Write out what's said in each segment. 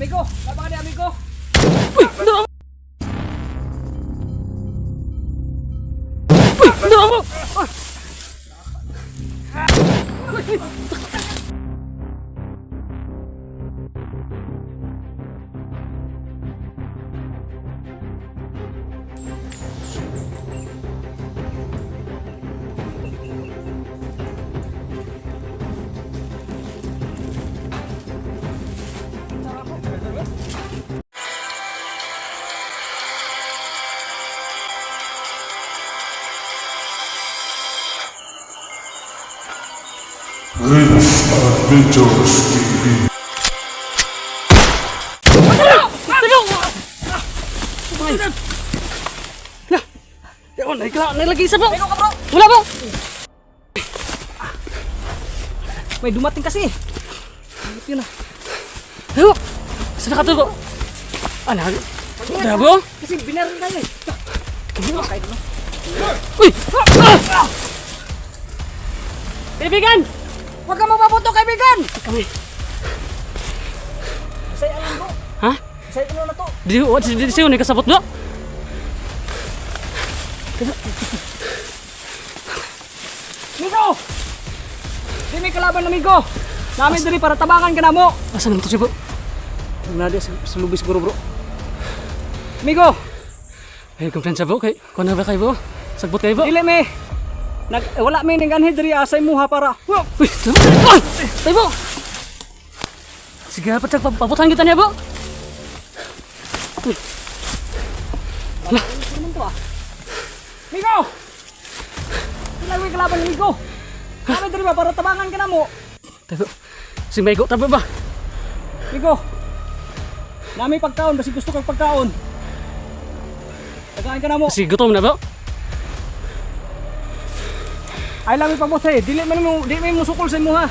Amigo, laban ka ni amigo. Uy, no! Uy, no! Rinse Adventures TV. Nalagi isa bro. Wala bro. May dumating kasi. Yun na. Ayo. Saan ka to bro? Ano? Ada bro? Kasi binarin tayo eh. Kahit ano. Uy! Kaibigan! Huwag ka mapaputo, kaibigan! Kami. Saya lang bro. Ha? Saya ko na to. Di siya ni kasabot bro. Amigo! Di may kalaban amigo. Namin diri para tabangan ka na mo. Asan naman to siya bro? Nadia sa lubis siguro bro. Amigo! Ay, kumpiyansa bro. Kung na ba kayo bro? Sagbot kayo bro? Dili me. Wala may nang-anhe diri asay muha para. Uy! Ay! Tayo bro! Sige, pabutan kita niya bro. Uy! Ano to ah? Amigo! Ilagay kalaban amigo. Namin diri ba para tabangan ka na mo. Tayo bro. Si Maigo, tabi ba? Amigo! Nami pagkaon, basi gusto kang pagkaon. Tagaan ka na mo. Si gutom na bro. Ay lang pa boss eh. Dili man mo, di may musukol sa imo ha.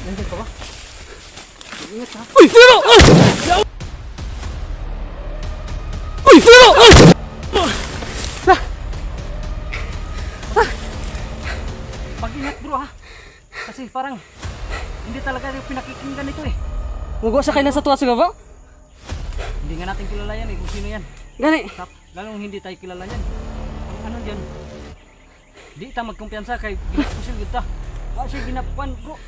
Nandiyan ka ba? Ingat ha. Uy! Pero! Uy! Pero! Pag-ingat bro ha. Kasi parang hindi talaga yung pinakikinggan nito eh. Mugo sa kayo na sa tuwa siya bro? Hindi nga natin kilala yan eh kung sino yan. Gani. Lalong hindi tayo kilala yan. Ang ano yan. Di ta magkumpiyansa kay ginapusil kita. Wala siya ginapuan bro.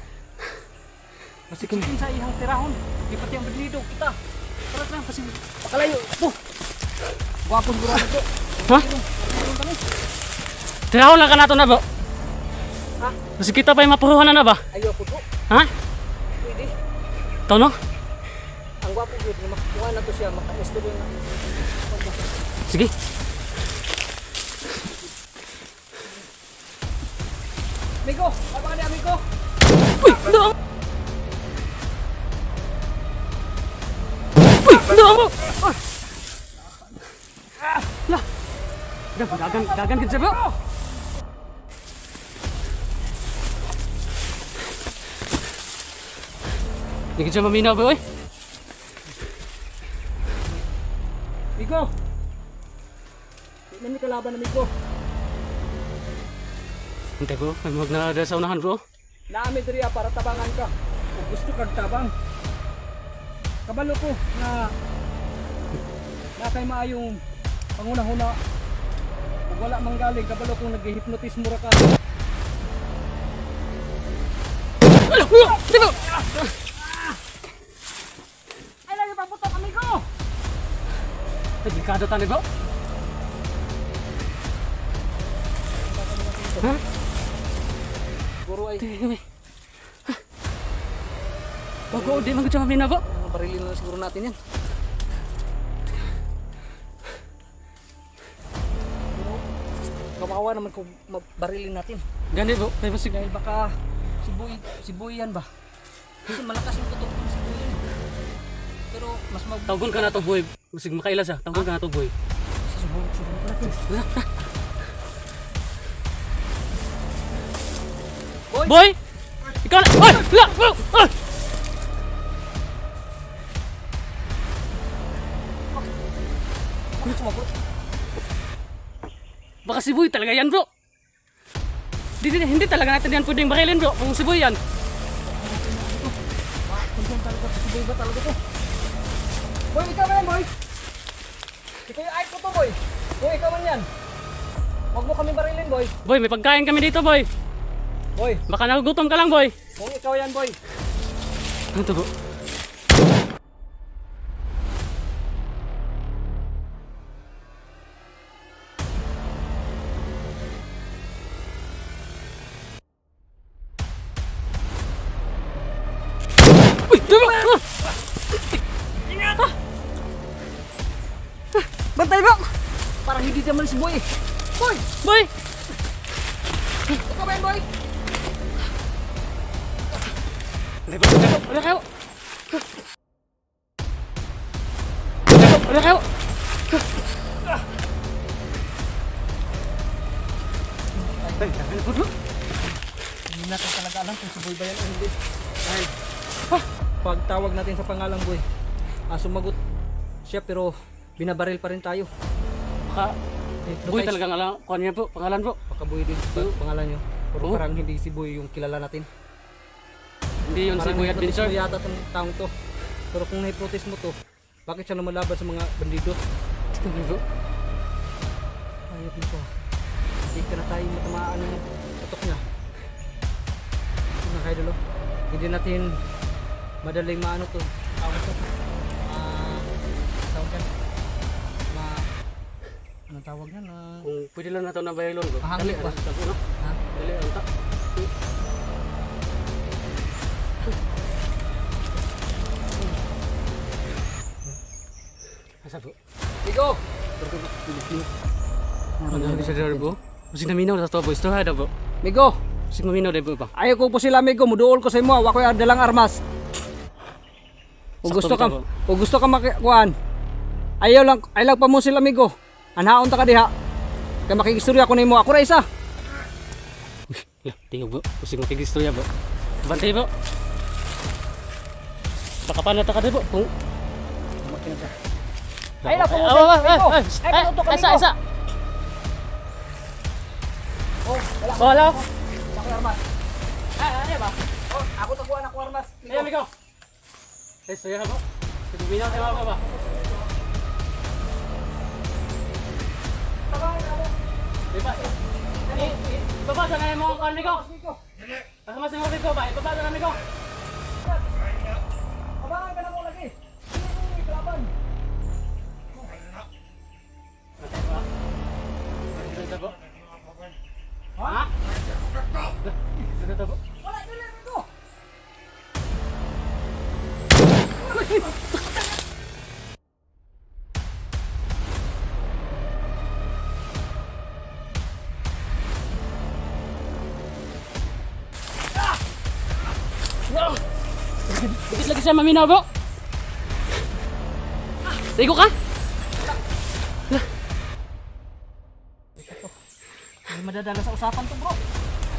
Masikin sa ihang tirahon. Di pati ang binido kita. Tara lang kasi pakalayo. Po. Guwapo siguro na bro. Ha? Tiraw lang ka na to na bro. Ha? Kasi kita pa yung mapuruhan na ba? Ayaw po bro. Ha? Pwede. Tono? Ang gwapo bro. Makuha na to siya. Maka-istoryo na. Sige. Amigo! Laban ka ni amigo! Uy! No! Uy! No! Lah! Dagan kita bro! Hindi ka siya maminaw bro eh! Amigo! Di na may kalaban amigo. Hintay bro, may mag na sa unahan bro. Naami diri para tabangan ka. Kung gusto kag tabang. Kabalo ko na kay maayong panguna-huna. Kung wala manggaling kabalo ko nag-hypnotis mura ka. Hindi bro! Ay lagi pa putok amigo. Delikado tani bro. Ha? Guru ay Bago, di man ko siya maminaw bro. barilin na siguro natin yan. Kawawa naman kung barilin natin. Gani bro, tayo ba sige. Dahil baka si Boy yan ba? Kasi malakas yung tutok ng si Boy yan. Pero mas Tawgon ka na to boy. Sige makaila siya. Tawgon ka na to boy. Subukan natin. Boy! Ikaw na! Ay! La! Ay! Ano sumagot? Baka si Boy talaga yan bro. Hindi talaga natin yan pwedeng barilin bro. Kung si Boy yan. Yan talaga, si ba talaga to? Boy, ikaw man yan, boy! Ikaw yung ayot ko to, boy! Boy, ikaw man yan! Huwag mo kami barilin, boy! Boy, may pagkain kami dito, boy. Boy, Baka nagugutom ka lang, boy. kung ikaw yan, boy! Ano to, bo? Uy, tama! Bantay mo! Parang hindi naman si boy eh! Boy! Boy! Ikaw ba yan, boy? Wala kayo! Wala kayo! Hindi natin talaga alam kung si boy ba yan o hindi. Dahil, pag tawag natin sa pangalang boy, sumagot siya pero binabaril pa rin tayo. Baka, boy Guys, talagang alam, kuha niya po, pangalan po. baka boy din pangalan nyo. Pero Oo. parang hindi si boy yung kilala natin. Hindi yun si Parang Boy hipnotis Adventure. mo yata itong taong to. Pero kung na-hypnotis mo to, bakit siya lumalaban sa mga bandido? Tingnan po. Ayop nito. Hindi ka na tayo matamaan ng putok niya. Mga kaidolo, hindi natin madaling maano to. Tawag to. Tawag yan. Anong tawag yan? Kung pwede lang natin na baylon ko. Mahangin ba? Ano? Ha? Dali, ang ta. Asa po? Bigo! Ano sabi sa daro po? Masig naminaw sa to po. Isto hada po. Migo! Masig maminaw dahil po ba? Ayaw ko po sila, Migo. Muduol ko sa imo. Ako yung dalang armas. Kung gusto ka, Sakto, kung gusto ka makikuan, ayaw lang pa mo sila, Migo. Anhaon ta ka diha. Kaya makikistorya ko na imo. Ako ra isa. Tingog po. Masig makigistorya po. Bantay po. Baka paano ta ka dahil po? Kung... Ay na po mo Ay, Ay, panuto ka, isa, Migo. isa. Oh, wala ko. Wala. Ako yung armas. Ay, ba? Oh, ako taguan ako armas. Ayan, Miko. Ay, istorya po. Minaw tayo ba ba? Diba? Ibabasa na yung mga kan, Miko. Pagkamas yung mga Miko ba? Ibabasa na, Miko. Abangan ka na mo lagi. Hindi, kalaban. Matay ba? Ganda po. Ha? Ganda po. Wala, dili, Migo. Dikit lagi siya maminaw po. Sigo ka? Hindi madadala sa usapan to, bro.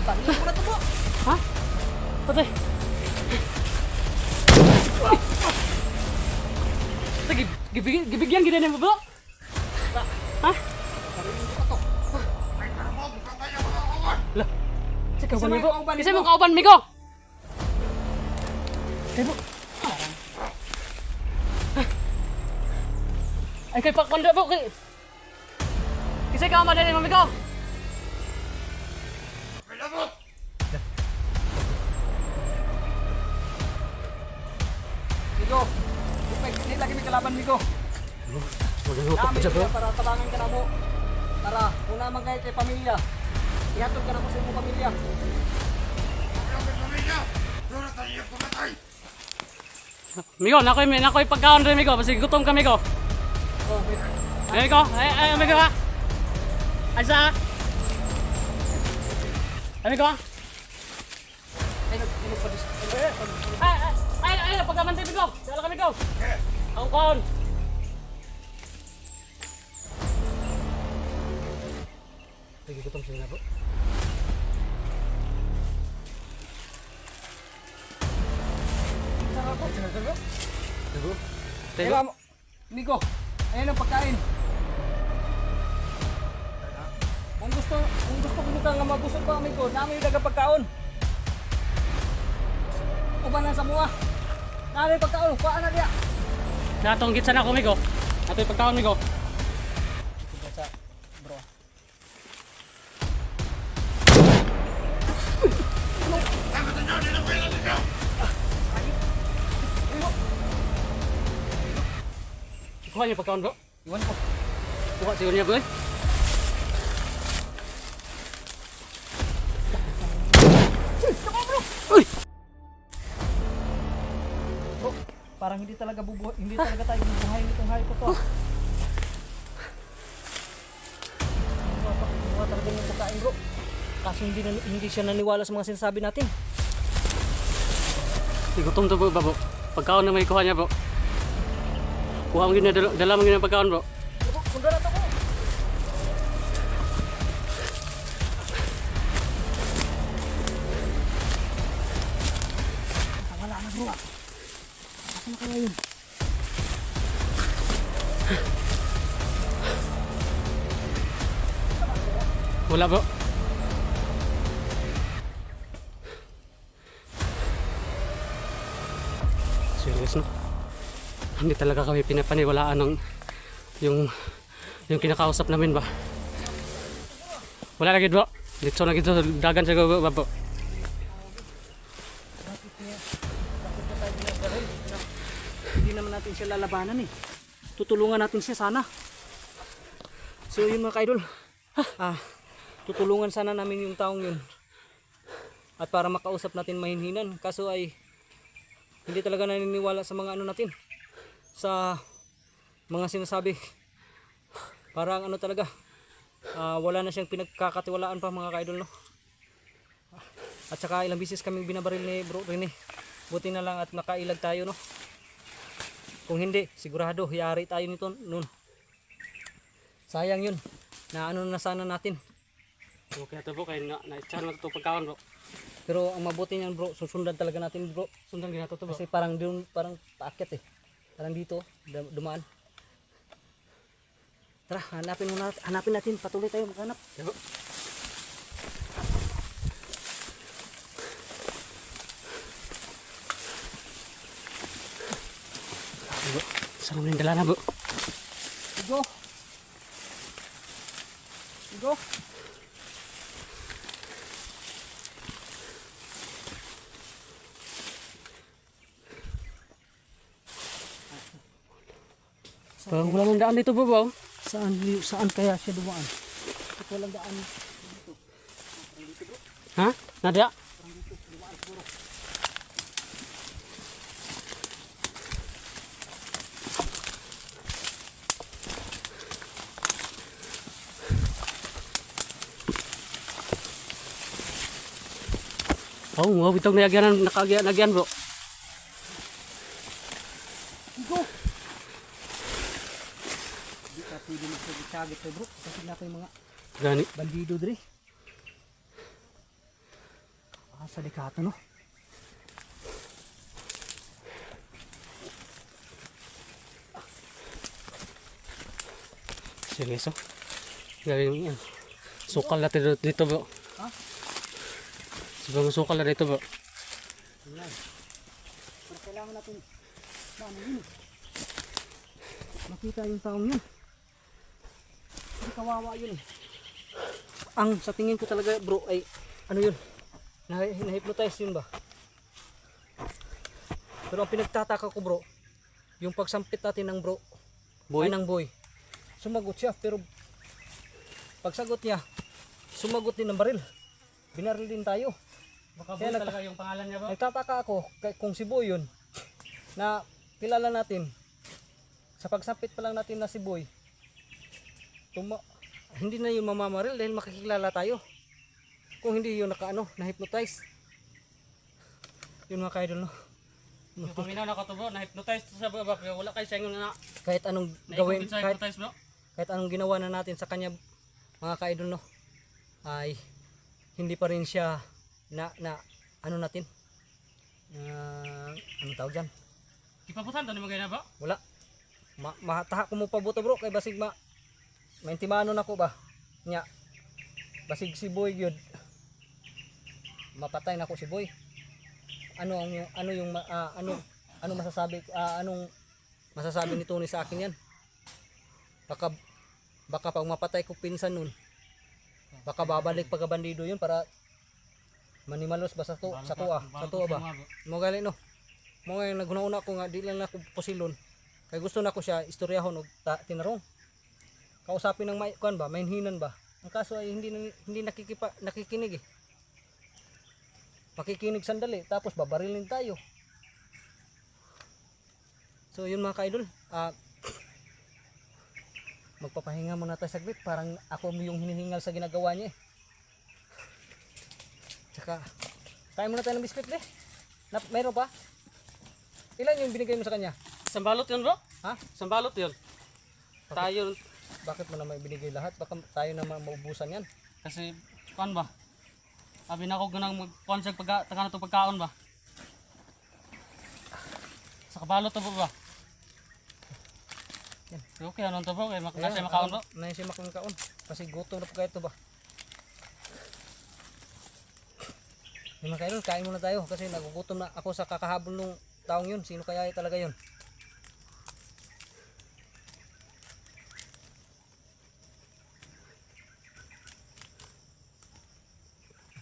Tangin mo na to, bro. Ha? Patay. Gibigyan gina mo bro? Ha? Lah. Kasi mo kauban, kasi mo kauban Miko. Ay kay pakpanda po kay. Kasi ka madali mo Miko. Migo. Hindi lagi may kalaban, Migo. Magugutok Kami siya bro. para tabangan ka na mo. Tara, una man kayo kay pamilya. Ihatod ka na mo sa imong pamilya. Miko, nakoy pagkaon rin Miko, kasi gutom ka Miko. Oh, wait. Ay Miko, ay Miko ha. Ay sa. Ay Miko. Ay, nagpadis. Ay, pagkamantay Miko. Sala ka Miko. Ang kaon. Sige, gutom sila na, bro. Sarap po. Sarap. Dibo. Teka mo. Migo, ayan ang pagkain. Kung gusto ko ka nga mabusog pa, Migo, namin yung dagang pagkaon. Uban lang sa mua. Kaya pagkaon, kuha na diya. Natong gitsa na ko migo. Ato yung pagkaon migo. Tingnan sa bro. Kuha niyo pagkaon bro. Iwan ko. Kuha siguro niya bro eh. Uy! Bro, parang hindi talaga hindi talaga tayo bubuhayin itong hayop ko to. Buha talaga yung pagkain bro. Kaso hindi siya naniwala sa mga sinasabi natin. Gutom to bro babo. Pagkaon na may kuha niya bro. Kuha mo yun na dala mo yun ang pagkaon bro. Bro, kunda na to ko. Wala na bro. Asa na kaya yun? Wala bro. Serious no? Hindi talaga kami pinapaniwalaan ng yung kinakausap namin ba. Wala lagi bro. Dito lagi sa dagan sa bro. Bakit na tayo dinadalhin? Hindi naman natin siya lalabanan eh. Tutulungan natin siya sana. So yun mga ka-idol. Tutulungan sana namin yung taong yun. At para makausap natin mahinhinan. Kaso ay hindi talaga naniniwala sa mga ano natin. Sa mga sinasabi. Parang ano talaga. Wala na siyang pinagkakatiwalaan pa mga ka-idol no. At saka ilang bisis kaming binabaril ni Bro Rene. Buti na lang at nakailag tayo no. Kung hindi, sigurado yari tayo nito noon. Sayang yun. Na ano na sana natin. Okay to bro kay na-chan mo to pagkaon bro. Pero ang mabuti niyan bro, susundan talaga natin bro. Sundan ginato to bro. Kasi parang doon, parang paakyat eh. Parang dito, dumaan. Tara, hanapin natin. Patuloy tayo maghanap. Okay, bro. Bro, saan mo yung dala na bro? Go! Go! Parang wala mong daan dito bro bro. Saan kaya siya dumaan? At walang daan. Ha? Nadia? Oh, wow, itong nagyan bro. Go! Hindi ka pwede magsagit to bro. Kasi na yung mga Gani. bandido dre. Sa dekato no. Seryoso? Galing yan. Sukal natin dito bro. Ha? Siguro sukal na dito bro. Ayan. Pero kailangan natin ano yun. Makita yung taong yun. Hindi kawawa yun. Ang sa tingin ko talaga bro ay ano yun. Na-hypnotize yun ba? Pero ang pinagtataka ko bro, yung pagsampit natin ng bro, Boy? ay ng boy. Sumagot siya pero pagsagot niya, sumagot din ng baril. Binaril din tayo. Baka Kaya boy talaga yung pangalan niya bro. Nagtataka ako kung si Boy yun na kilala natin. Sa pagsapit pa lang natin na si Boy, hindi na yun mamamaril dahil makikilala tayo. Kung hindi yun na-hypnotize. Yun mga ka-idol no. Yung paminaw na ko to bro, na-hypnotize to sa bro. Wala kayo siya na Kahit anong gawin, sa hypnotize bro. kahit anong ginawa na natin sa kanya mga ka-idol no, ay hindi pa rin siya ano natin. Ano tawag dyan? Ipabutan to ni mga na bro. Wala. Mataha ko mo pa buto bro kay basig maintimano na ko ba. Nya. Basig si Boy gyud. Mapatay na ko si Boy. Ano anong masasabi ni Tony sa akin yan? Baka pag mapatay ko pinsan nun, baka babalik pagkabandido yun para manimalos ba sa tuwa ba? Mo gali no. Mo nga naghuna-una ko nga di lang na ko pusilon. Kay gusto na ko siya istoryahon og tinarong. Kausapin ng may kuan ba, mainhinan ba. Ang kaso ay hindi nakikinig eh. Makikinig sandali tapos babarilin tayo. So yun mga ka-idol, magpapahinga muna tayo saglit, parang ako yung hinihingal sa ginagawa niya eh. Tsaka kain muna tayo ng biskwit eh. Meron pa? Ilan yung binigay mo sa kanya? Isang balot yun bro? Ha? Isang balot yun. Tayo, Bakit mo naman ibinigay lahat? Baka tayo naman maubusan yan. kasi, kuan ba? Sabi na ako ganang kuan siya taka na itong pagkaon ba? Sa kabalot to ba? Yan. Okay, ano to bro? Kaya nasa makaon bro? Nasa makaon. Kasi gutom na po kayo ito ba? Yung mga kaidol, kain muna tayo kasi nagugutom na ako sa kakahabol nung taong yun. Sino kaya talaga yun?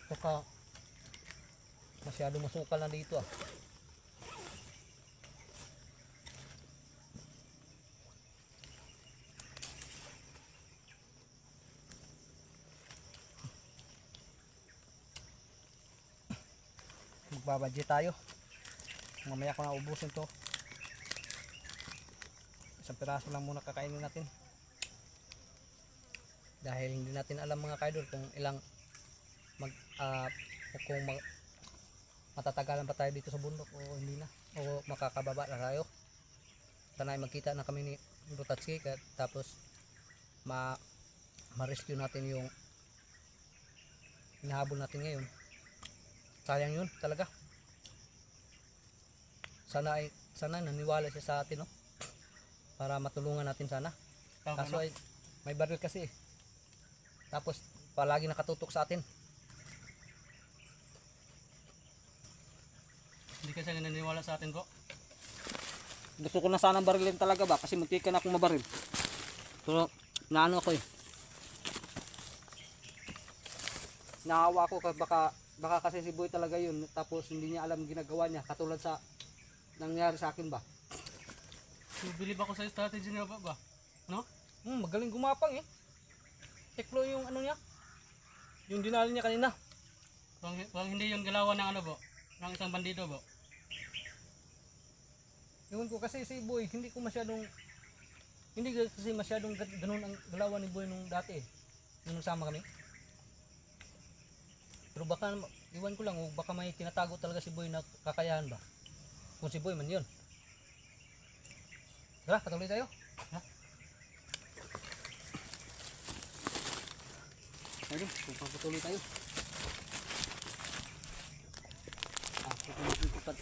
Baka masyado masukal na dito ah. Magbabadget tayo. Mamaya ko na ubusin to. Isang piraso lang muna kakainin natin. Dahil hindi natin alam mga kaidol kung ilang matatagalan pa tayo dito sa bundok o hindi na, o makakababa na tayo. Sana ay magkita na kami ni Butatski tapos ma-rescue natin yung hinahabol natin ngayon. Sayang yun talaga. Sana naniwala siya sa atin, no? Para matulungan natin sana. Kaso ay may baril kasi eh. Tapos palagi nakatutok sa atin. Hindi kasi naniniwala sa atin bro. Gusto ko na sanang barilin talaga ba kasi muntikan na akong mabaril. Pero naano ako eh. Naawa ako baka kasi si Boy talaga yun tapos hindi niya alam ginagawa niya katulad sa nangyari sa akin ba. Bilib ako sa strategy niya ba? No? Magaling gumapang eh. Teklo yung ano niya. Yung dinali niya kanina. Kung hindi yung galawan ng ano bro? Ng isang bandido bro? Ewan ko kasi si Boy hindi kasi masyadong ganun ang galawan ni Boy nung dati eh. Nung sama kami. Pero baka iwan ko lang baka may tinatago talaga si Boy na kakayahan ba. Kung si Boy man yun. Tara, patuloy tayo. Ha? Ayun, patuloy tayo.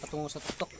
Patungo sa tuktok.